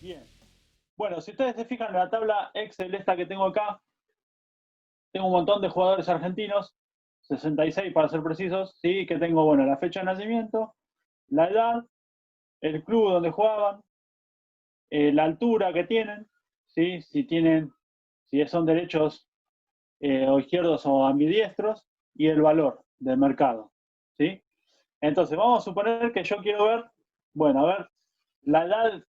Bien. Bueno, si ustedes se fijan en la tabla Excel esta que tengo acá, tengo un montón de jugadores argentinos, 66 para ser precisos, ¿sí? Que tengo, bueno, la fecha de nacimiento, la edad, el club donde jugaban, la altura que tienen, ¿sí? Si son derechos o izquierdos o ambidiestros, y el valor del mercado, ¿sí? Entonces, vamos a suponer que yo quiero ver, bueno, a ver, la edad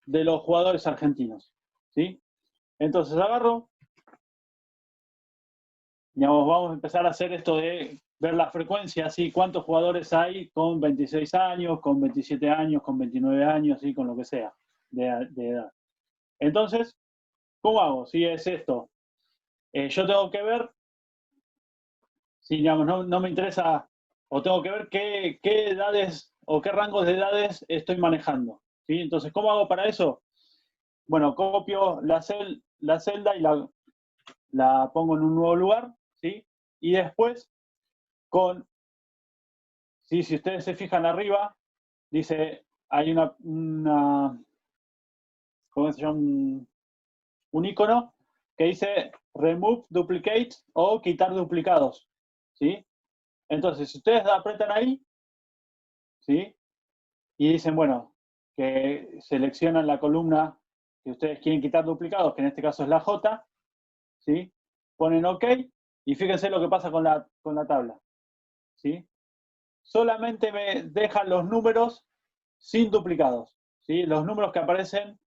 de los jugadores argentinos, ¿sí? Entonces agarro, digamos, vamos a empezar a hacer esto de ver la frecuencia, ¿sí? Cuántos jugadores hay con 26 años, con 27 años, con 29 años, ¿sí? Con lo que sea de edad. Entonces, ¿cómo hago? Si es esto, yo tengo que ver, si digamos, no me interesa, o tengo que ver qué edades o qué rangos de edades estoy manejando, ¿sí? Entonces, ¿cómo hago para eso? Bueno, copio la celda y la pongo en un nuevo lugar, ¿sí? Y después, ¿sí? Si ustedes se fijan arriba, dice, hay ¿cómo se llama? Un icono que dice Remove Duplicates o quitar duplicados, ¿sí? Entonces, si ustedes apretan ahí, ¿sí? Y dicen, bueno, que seleccionan la columna que ustedes quieren quitar duplicados, que en este caso es la J, ¿sí? Ponen OK y fíjense lo que pasa con la tabla, ¿sí? Solamente me dejan los números sin duplicados, ¿sí? Los números que aparecen,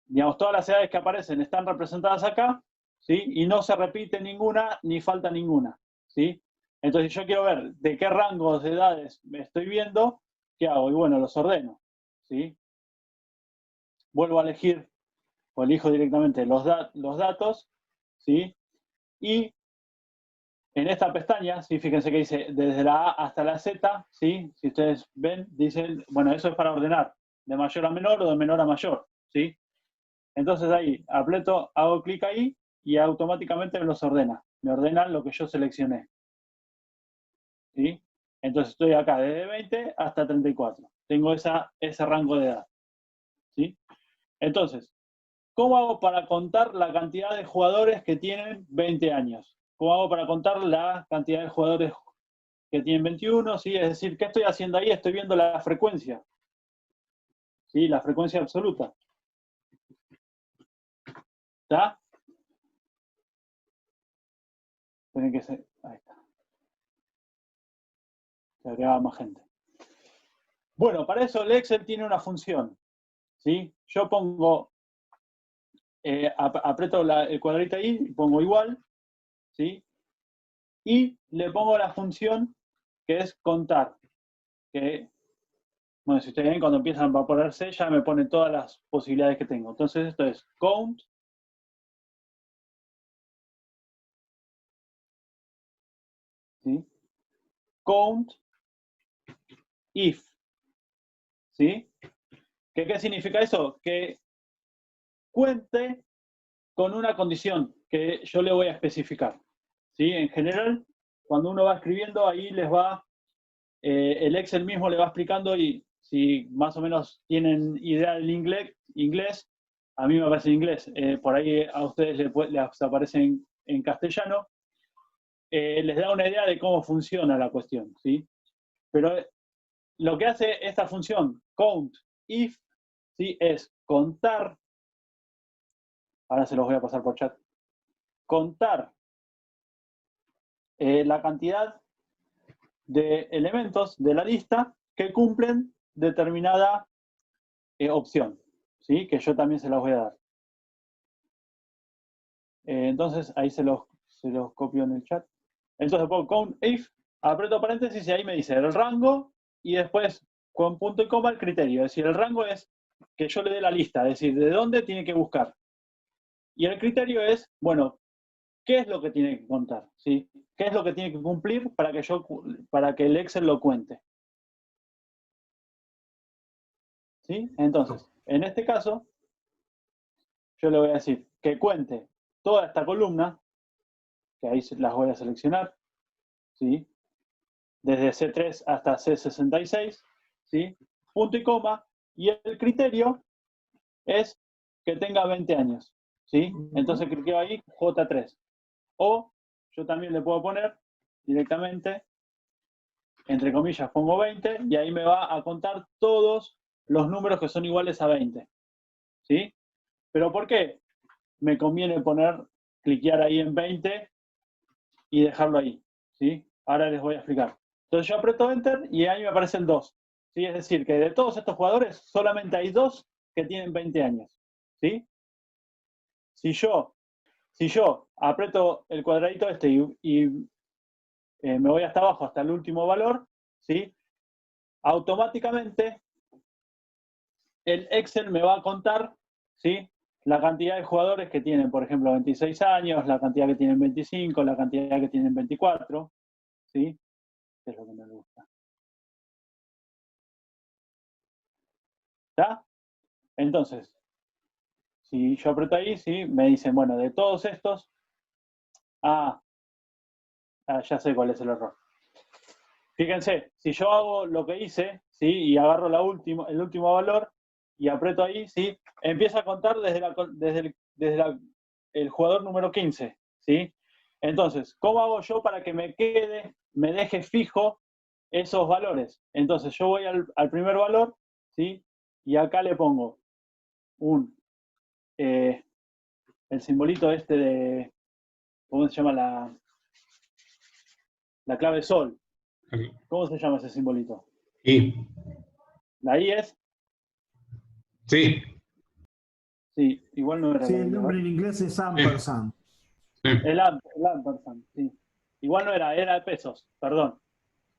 digamos, todas las edades que aparecen están representadas acá, ¿sí? Y no se repite ninguna ni falta ninguna, ¿sí? Entonces, si yo quiero ver de qué rangos de edades me estoy viendo, ¿qué hago? Y bueno, los ordeno, ¿sí? Vuelvo a elegir, o elijo directamente los datos, ¿sí? Y en esta pestaña, ¿sí? Fíjense que dice desde la A hasta la Z, ¿sí? Si ustedes ven, dicen, bueno, eso es para ordenar, de mayor a menor o de menor a mayor, ¿sí? Entonces ahí aprieto, hago clic ahí y automáticamente me los ordena. Me ordena lo que yo seleccioné, ¿sí? Entonces estoy acá desde 20 hasta 34. Tengo ese rango de edad, ¿sí? Entonces, ¿cómo hago para contar la cantidad de jugadores que tienen 20 años? ¿Cómo hago para contar la cantidad de jugadores que tienen 21? ¿Sí? Es decir, ¿qué estoy haciendo ahí? Estoy viendo la frecuencia, ¿sí? La frecuencia absoluta. ¿Está? Tienen que ser. Ahí está. Se agregaba más gente. Bueno, para eso el Excel tiene una función, ¿sí? Yo pongo, aprieto el cuadrito ahí, pongo igual, ¿sí? Y le pongo la función que es contar, que, bueno, si ustedes ven, cuando empiezan a ponerse, ya me pone todas las posibilidades que tengo. Entonces esto es count, ¿sí? Count if, ¿sí? ¿Qué significa eso? Que cuente con una condición que yo le voy a especificar, ¿sí? En general, cuando uno va escribiendo, ahí el Excel mismo le va explicando, y si más o menos tienen idea del inglés, a mí me aparece en inglés, por ahí a ustedes les aparece en castellano, les da una idea de cómo funciona la cuestión, ¿sí? Pero lo que hace esta función, count if, ¿sí? Es contar, ahora se los voy a pasar por chat, contar la cantidad de elementos de la lista que cumplen determinada opción, ¿sí? Que yo también se las voy a dar. Entonces, ahí se los copio en el chat. Entonces pongo count if, aprieto paréntesis y ahí me dice el rango y después con punto y coma el criterio. Es decir, el rango es que yo le dé la lista, es decir, de dónde tiene que buscar. Y el criterio es, bueno, ¿qué es lo que tiene que contar? ¿Sí? ¿Qué es lo que tiene que cumplir para que el Excel lo cuente? ¿Sí? Entonces, en este caso, yo le voy a decir que cuente toda esta columna, que ahí las voy a seleccionar, ¿sí? Desde C3 hasta C66, ¿sí? Punto y coma, y el criterio es que tenga 20 años, ¿sí? Entonces cliqueo ahí, J3. O yo también le puedo poner directamente, entre comillas, pongo 20 y ahí me va a contar todos los números que son iguales a 20, ¿sí? ¿Pero por qué me conviene cliquear ahí en 20 y dejarlo ahí, ¿sí? Ahora les voy a explicar. Entonces yo aprieto Enter y ahí me aparecen 2, ¿sí? Es decir, que de todos estos jugadores solamente hay 2 que tienen 20 años, ¿sí? Si yo aprieto el cuadradito este y me voy hasta abajo, hasta el último valor, ¿sí? Automáticamente el Excel me va a contar, ¿sí? La cantidad de jugadores que tienen, por ejemplo, 26 años, la cantidad que tienen 25, la cantidad que tienen 24, ¿sí? Que es lo que me gusta. ¿Está? Entonces, si yo aprieto ahí, ¿sí? Me dicen, bueno, de todos estos, ya sé cuál es el error. Fíjense, si yo hago lo que hice, ¿sí? Y agarro el último valor y aprieto ahí, ¿sí? Empieza a contar desde el jugador número 15, ¿sí? Entonces, ¿cómo hago yo para que me deje fijo esos valores? Entonces, yo voy al primer valor, ¿sí? Y acá le pongo el simbolito este de, ¿cómo se llama la clave sol? ¿Cómo se llama ese simbolito? Y. ¿La I es? Sí. Sí, igual no era Sí, la el I. nombre en inglés es ampersand. Sí. El ampersand, sí. Igual no era de pesos, perdón.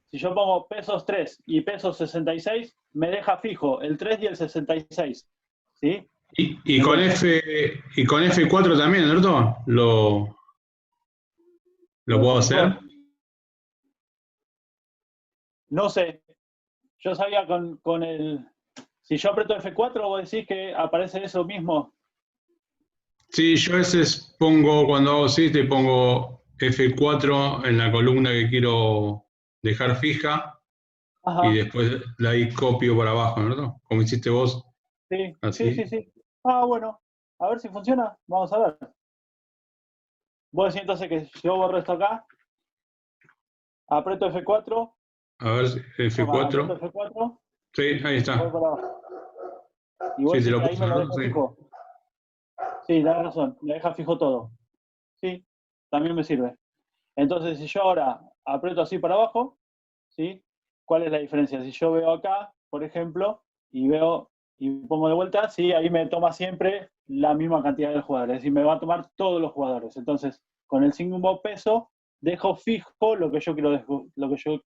Si yo pongo pesos 3 y pesos 66, me deja fijo el 3 y el 66, ¿sí? Y con F4 también, ¿cierto? ¿Lo puedo hacer? No sé, yo sabía con el... Si yo aprieto F4, vos decís que aparece eso mismo. Sí, yo a veces pongo, cuando hago te pongo F4 en la columna que quiero dejar fija y Ajá, después la ahí copio para abajo, ¿no? Como hiciste vos, sí, sí, así. sí, sí. Bueno, a ver si funciona, vamos a ver. Vos decís entonces que si yo borro esto acá, aprieto F4, A ver, aprieto F4. F4, Sí, ahí voy está. para abajo. Y vos Sí, te decís lo que ahí puse, me lo ¿no? deja Sí. fijo. Sí, tenés razón, me deja fijo todo. Sí, también me sirve. Entonces, si yo ahora aprieto así para abajo, ¿sí? ¿Cuál es la diferencia? Si yo veo acá, por ejemplo, y pongo de vuelta, sí, ahí me toma siempre la misma cantidad de jugadores, es decir, me va a tomar todos los jugadores. Entonces, con el símbolo peso, dejo fijo lo que yo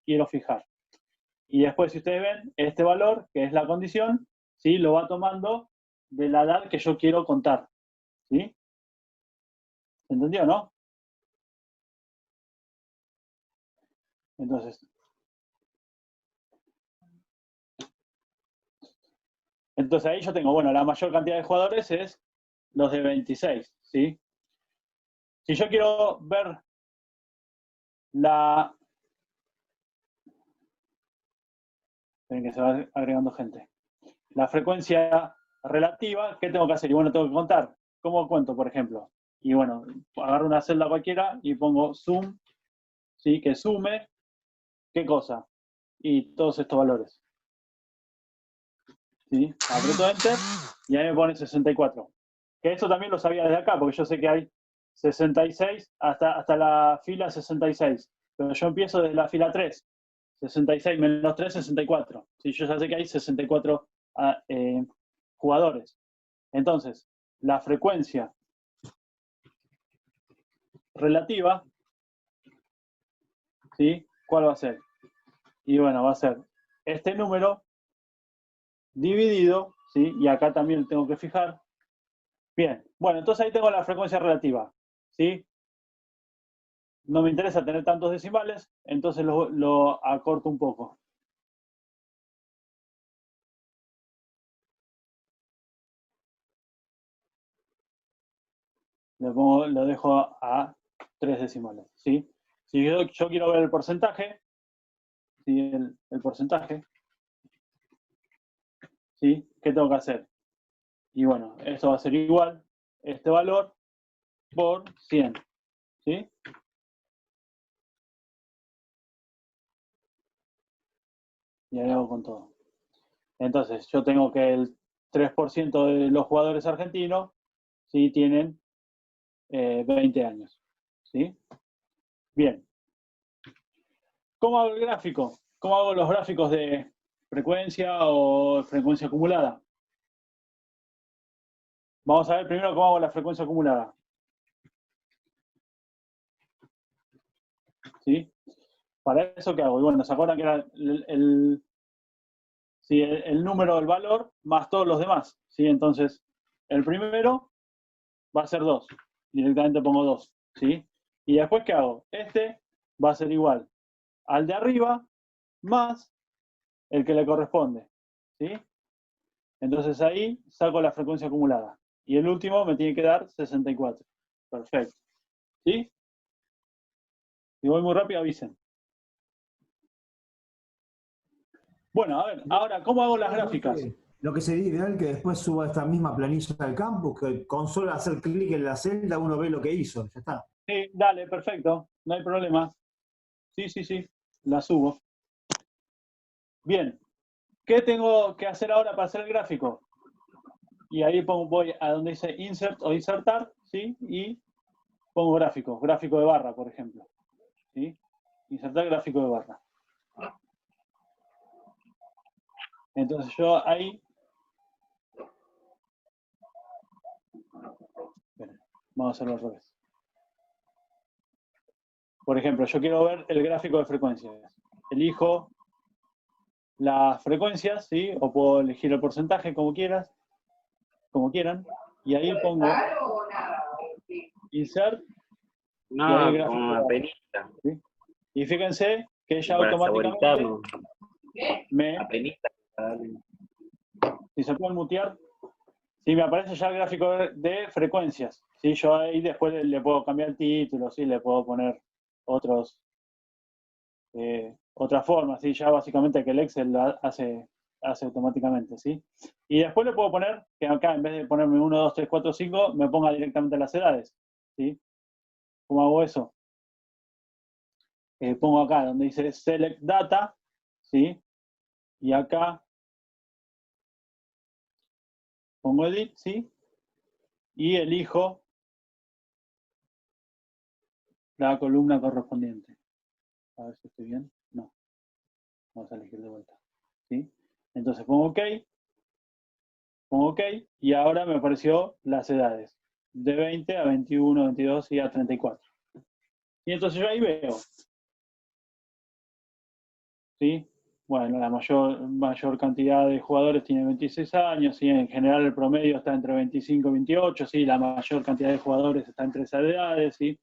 quiero fijar. Y después, si ustedes ven, este valor, que es la condición, ¿sí? Lo va tomando de la edad que yo quiero contar. ¿Sí? ¿Se entendió, no? Entonces ahí yo tengo, bueno, la mayor cantidad de jugadores es los de 26, ¿sí? Si yo quiero ver la... Esperen que se va agregando gente. La frecuencia relativa, ¿qué tengo que hacer? Y bueno, tengo que contar. ¿Cómo cuento, por ejemplo? Y bueno, agarro una celda cualquiera y pongo sum, ¿sí? Que sume, ¿qué cosa? Y todos estos valores. ¿Sí? Aprieto Enter y ahí me pone 64. Que eso también lo sabía desde acá, porque yo sé que hay 66 hasta la fila 66. Pero yo empiezo desde la fila 3. 66 menos 3, 64. ¿Sí? Yo ya sé que hay 64 jugadores. Entonces, la frecuencia relativa, ¿sí? ¿Cuál va a ser? Y bueno, va a ser este número dividido, ¿sí? Y acá también tengo que fijar. Bien, bueno, entonces ahí tengo la frecuencia relativa, ¿sí? No me interesa tener tantos decimales, entonces lo acorto un poco. Lo dejo a 3 decimales, ¿sí? Si yo quiero ver el porcentaje, ¿sí? El porcentaje, ¿sí? ¿Qué tengo que hacer? Y bueno, esto va a ser igual, este valor, por 100. ¿Sí? Y ahí hago con todo. Entonces, yo tengo que el 3% de los jugadores argentinos, ¿sí? Tienen 20 años. ¿Sí? Bien. ¿Cómo hago el gráfico? ¿Cómo hago los gráficos de frecuencia o frecuencia acumulada? Vamos a ver primero cómo hago la frecuencia acumulada. ¿Sí? Para eso, ¿qué hago? Y bueno, ¿se acuerdan que era el número del valor más todos los demás? ¿Sí? Entonces, el primero va a ser 2. Directamente pongo 2. ¿Sí? Y después, ¿qué hago? Este va a ser igual al de arriba más el que le corresponde. ¿Sí? Entonces ahí saco la frecuencia acumulada. Y el último me tiene que dar 64. Perfecto. ¿Sí? Si voy muy rápido, avisen. Bueno, a ver, ahora, ¿cómo hago las gráficas? Lo que sería ideal que después suba esta misma planilla al campus, que con solo hacer clic en la celda uno ve lo que hizo. Ya está. Sí, dale, perfecto. No hay problema. Sí. La subo. Bien. ¿Qué tengo que hacer ahora para hacer el gráfico? Y ahí voy a donde dice Insert o Insertar, ¿sí? Y pongo gráfico. Gráfico de barra, por ejemplo. ¿Sí? Insertar gráfico de barra. Entonces yo ahí... Vamos a hacerlo al revés. Por ejemplo, yo quiero ver el gráfico de frecuencias. Elijo las frecuencias, ¿sí? O puedo elegir el porcentaje como quieran. Y ahí pongo Insert y ahí el gráfico. Como una penita. ¿Sí? Y fíjense que ya Para automáticamente saborizarlo. me... La penita. Si se pueden mutear, sí, me aparece ya el gráfico de frecuencias. ¿Sí? Yo ahí después le puedo cambiar el título, ¿sí? Le puedo poner otras formas, ¿sí? Ya básicamente que el Excel lo hace automáticamente, ¿sí? Y después le puedo poner, que acá en vez de ponerme 1, 2, 3, 4, 5, me ponga directamente las edades, ¿sí? ¿Cómo hago eso? Pongo acá donde dice Select Data, ¿sí? Y acá pongo Edit, ¿sí? Y elijo la columna correspondiente. A ver si estoy bien. No. Vamos a elegir de vuelta. ¿Sí? Entonces pongo OK, y ahora me apareció las edades. De 20 a 21, 22 y a 34. Y entonces yo ahí veo. ¿Sí? Bueno, la mayor cantidad de jugadores tiene 26 años, ¿sí? En general el promedio está entre 25 y 28, ¿sí? La mayor cantidad de jugadores está entre esas edades, ¿sí?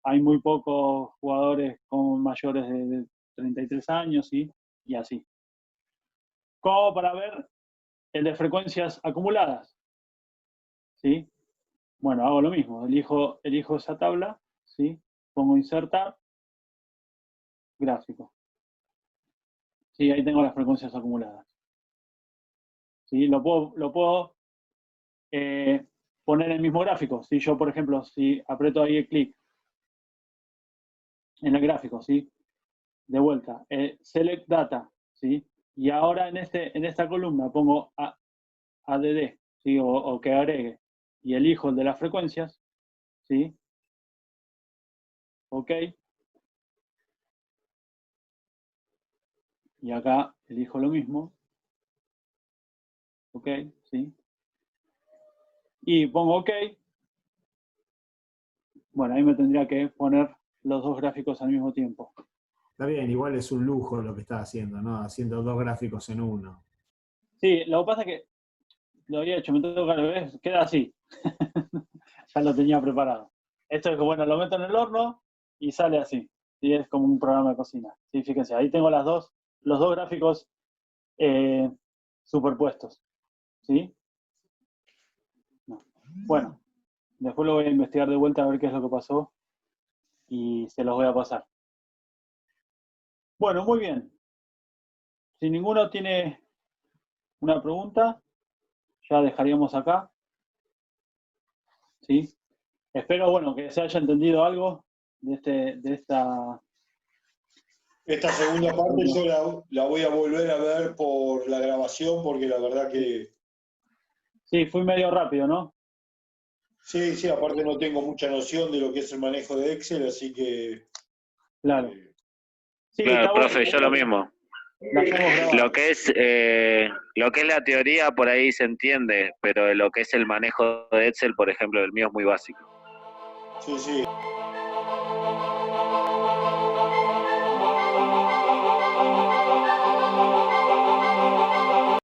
Hay muy pocos jugadores con mayores de 33 años, ¿sí? Y así. Como para ver el de frecuencias acumuladas, ¿sí? Bueno, hago lo mismo, elijo esa tabla, ¿sí? Pongo insertar, gráfico. Sí, ahí tengo las frecuencias acumuladas. ¿Sí? Lo puedo poner en el mismo gráfico. Si yo, por ejemplo, si aprieto ahí el clic en el gráfico, ¿sí? De vuelta, Select Data, ¿sí? Y ahora en esta columna pongo ADD, ¿sí? O que agregue, y elijo el de las frecuencias, ¿sí? OK. Y acá elijo lo mismo. OK, ¿sí? Y pongo OK. Bueno, ahí me tendría que poner los dos gráficos al mismo tiempo. Está bien, igual es un lujo lo que está haciendo, ¿no? Haciendo dos gráficos en uno. Sí, lo que pasa es que lo había hecho, me toca al revés, queda así. Ya lo tenía preparado. Esto es que, bueno, lo meto en el horno y sale así. ¿Sí? Es como un programa de cocina. ¿Sí? Fíjense, ahí tengo los dos gráficos superpuestos. ¿Sí? No. Bueno, después lo voy a investigar de vuelta a ver qué es lo que pasó y se los voy a pasar. Bueno, muy bien. Si ninguno tiene una pregunta, ya dejaríamos acá. ¿sí? Espero, bueno, que se haya entendido algo de esta... Esta segunda parte yo la voy a volver a ver por la grabación porque la verdad que... Sí, fui medio rápido, ¿no? Sí, sí, aparte no tengo mucha noción de lo que es el manejo de Excel, así que... Claro. Sí, Claro, está profe, bueno. yo lo mismo. La hacemos grabada. Lo que es la teoría por ahí se entiende, pero lo que es el manejo de Excel, por ejemplo, el mío es muy básico. Sí, sí.